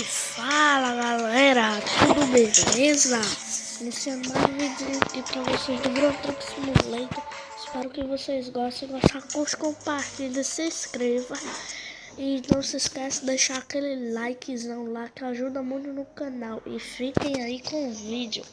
Fala galera, tudo beleza? Iniciando mais um vídeo aqui pra vocês do Euro Truck Simulator. Espero que vocês gostem. Gostar, curte, compartilha, se inscreva. E não se esqueça de deixar aquele likezão lá que ajuda muito no canal. E fiquem aí com o vídeo.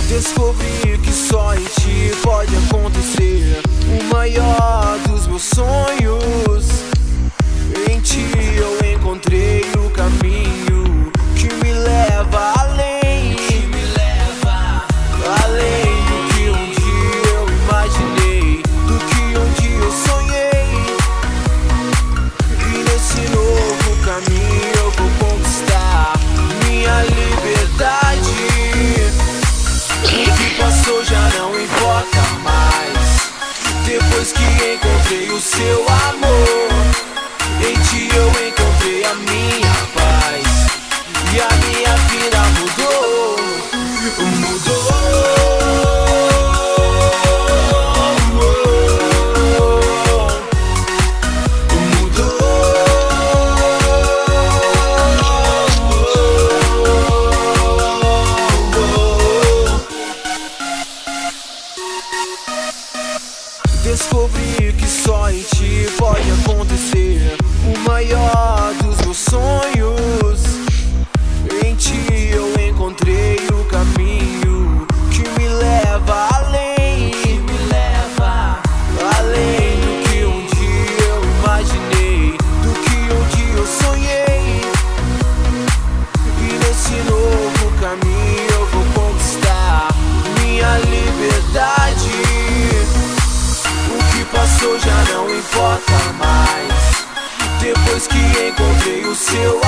Descobri que só em ti pode acontecer o maior dos meus sonhos. Em ti eu encontrei o caminho que me leva além, além do que um dia eu imaginei, do que um dia eu sonhei. E nesse novo caminho eu vou conquistar minha liberdade. O que passou já não importa mais, depois que encontrei o seu amor. Em ti eu encontrei a minha paz, e a minha vida mudou, mudou. Descobri que só em ti pode acontecer o maior dos meus sonhos. Em ti eu encontrei o caminho que me leva além, além do que um dia eu imaginei, do que um dia eu sonhei. E nesse novo caminho eu vou conquistar minha liberdade. Passou já não importa mais, depois que encontrei o seu